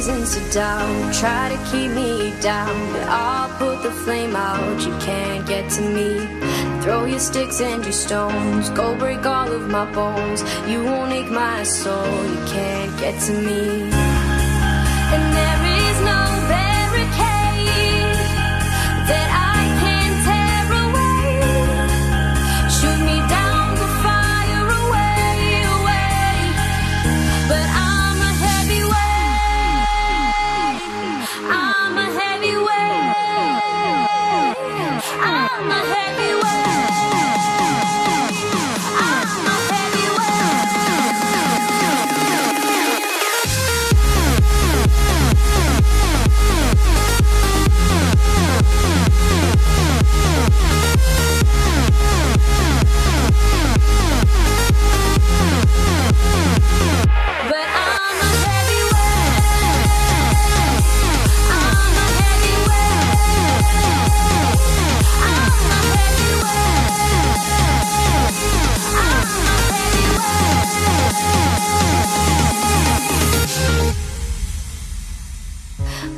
reasons to doubt, try to keep me down, but I'll put the flame out. You can't get to me. Throw your sticks and your stones, go break all of my bones. You won't ache my soul. You can't get to me. And there is no barricade that I can tear away. Shoot me down to fire away, away. But I'm a heavyweight. I'm a heavyweight. I'm a heavyweight.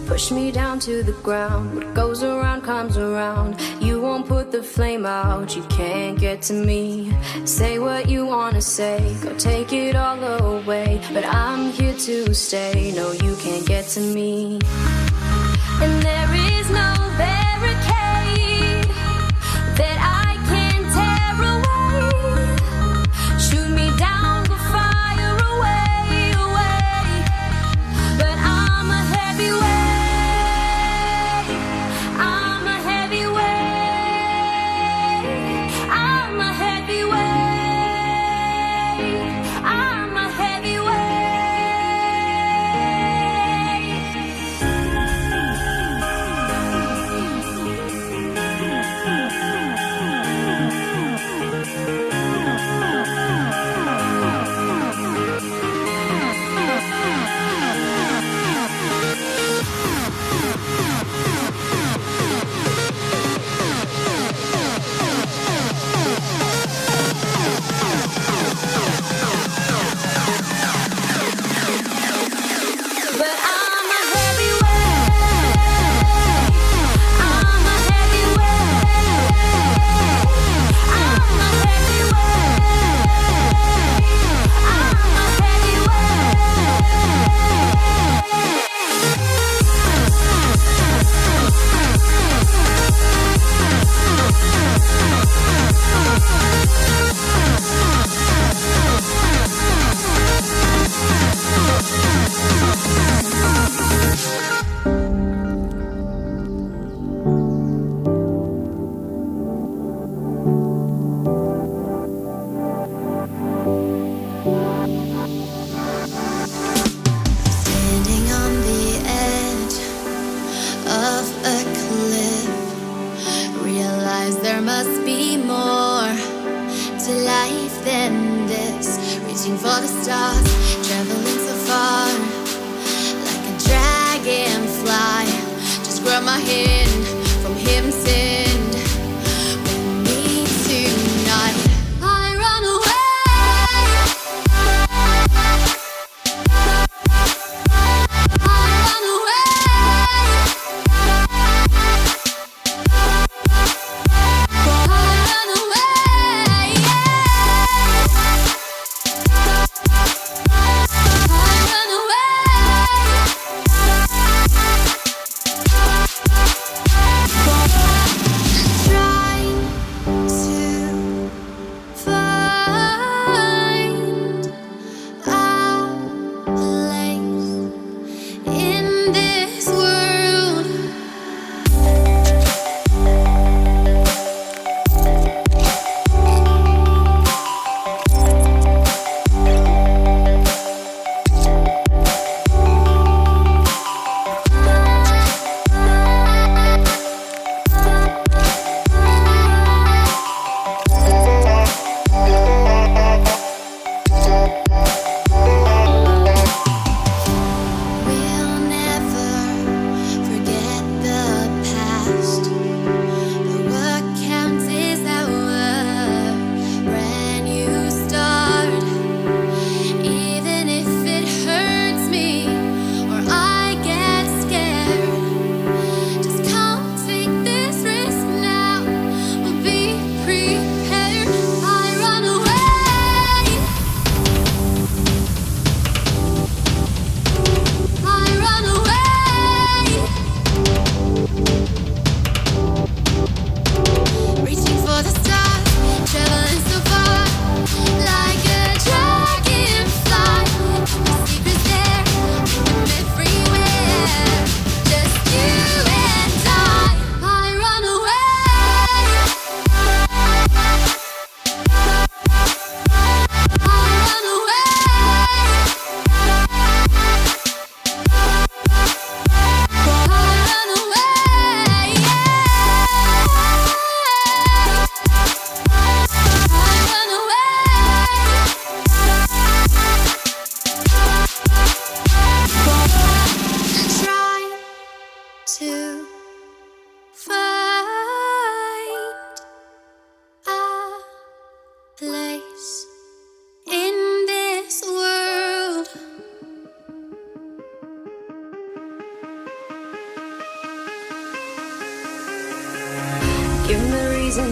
Push me down to the ground. What goes around comes around. You won't put the flame out. You can't get to me. Say what you wanna say, go take it all away. But I'm here to stay. No, you can't get to me. And there is no barricade that I can tear away. Shoot me down to fire away, away. But I'm a heavyweight.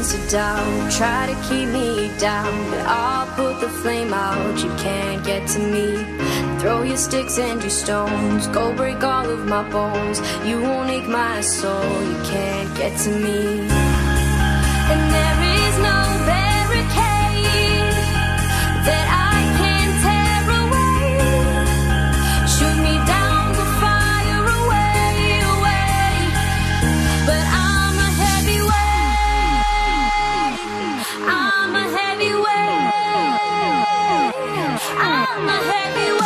reasons to doubt. Try to keep me down, but I'll put the flame out. You can't get to me. Throw your sticks and your stones, go break all of my bones. You won't ache my soul, you can't get to me. And there is no barricade that I can tear away. Shoot me down to fire away, away. But I'm a heavyweight. I'm a heavyweight. I'm a heavyweight.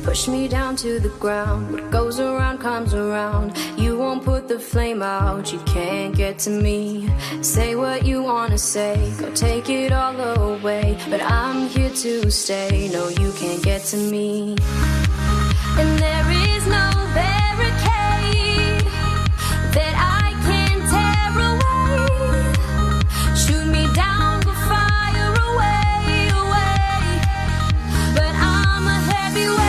Push me down to the ground. What goes around comes around. You won't put the flame out. You can't get to me. Say what you wanna say, go take it all away. But I'm here to stay. No, you can't get to me. And there is no barricade that I can tear away. Shoot me down, go fire away, away. But I'm a heavyweight.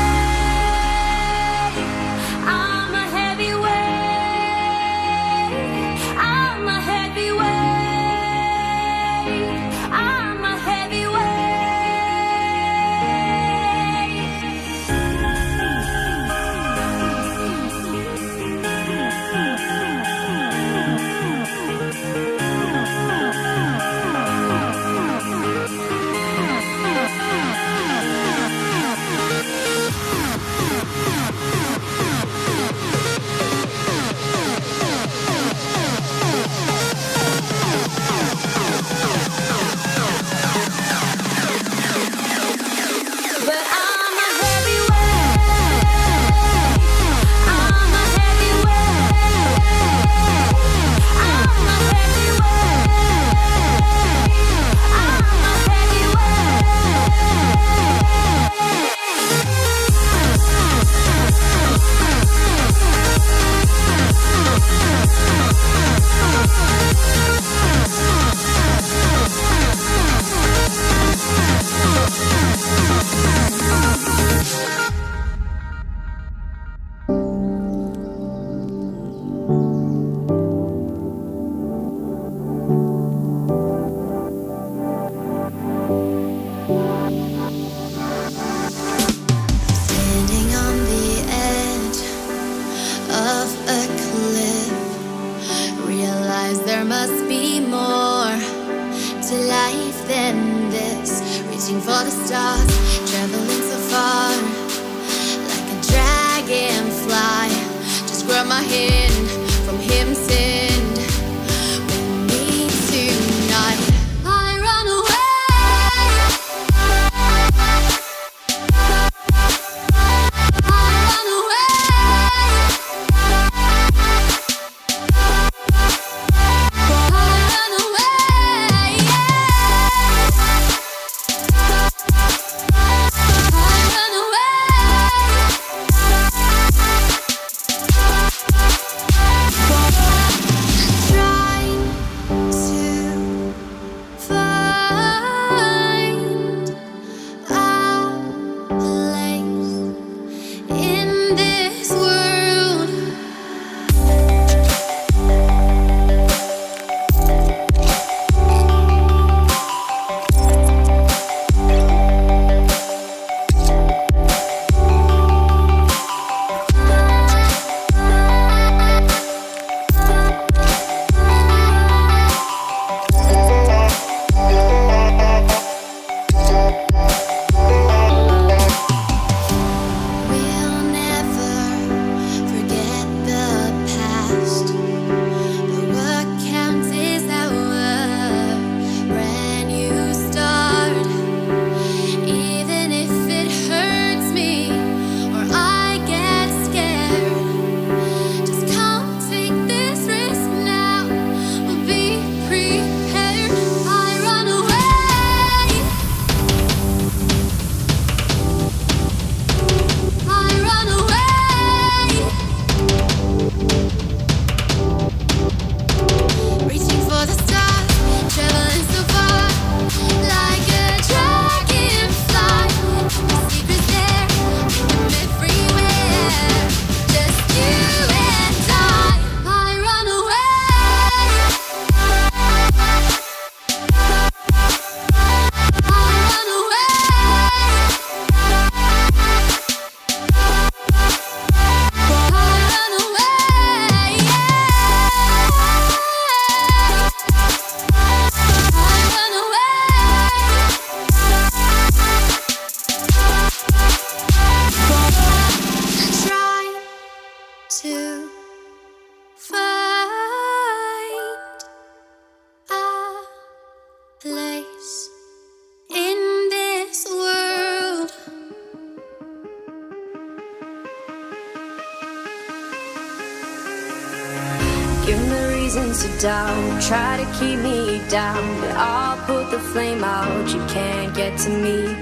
Give me reasons to doubt, try to keep me down, but I'll put the flame out, you can't get to me.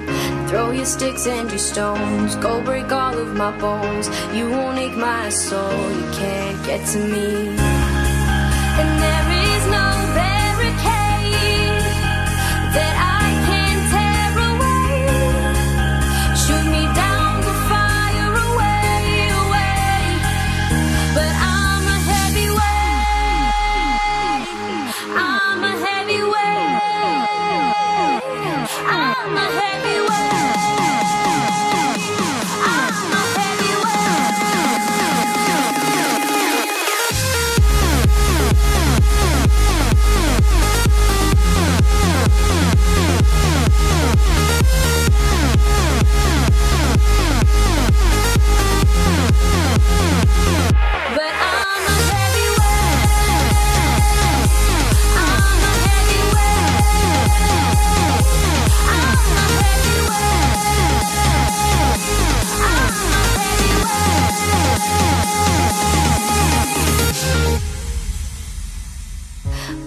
Throw your sticks and your stones, go break all of my bones. You won't ache my soul, you can't get to me. And there is no barricade that I can tear away. Shoot me down, the fire away, away. But I'm a heavyweight, I'm a heavyweight, I'm a heavyweight.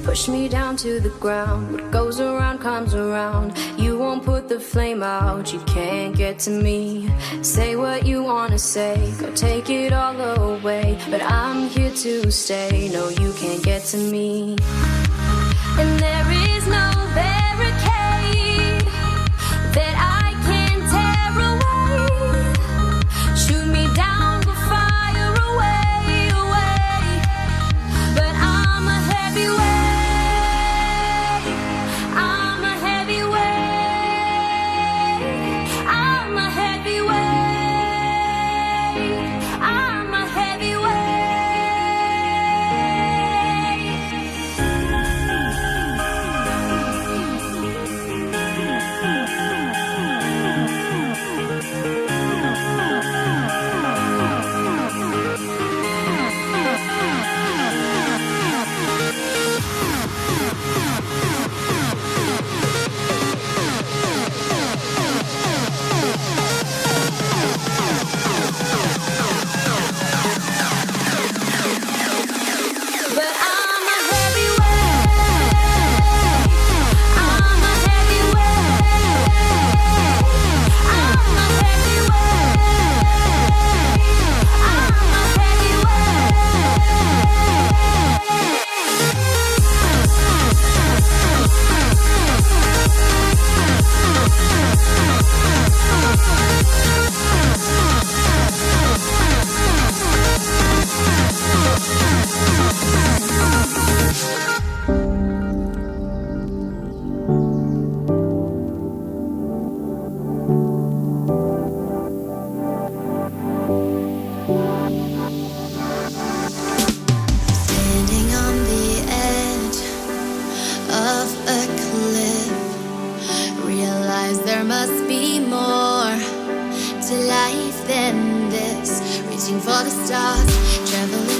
Push me down to the ground, what goes around comes around. You won't put the flame out, you can't get to me. Say what you wanna say, go take it all away. But I'm here to stay, no you can't get to me. And there is no barricade that I can tear away. Shoot me down, the fire away, away. But I'm a heavyweight, I'm a heavyweight, I'm a heavyweight, I'm a heavyweight. Standing on the edge of a cliff, realize there must be more to life than this. Reaching for the stars, traveling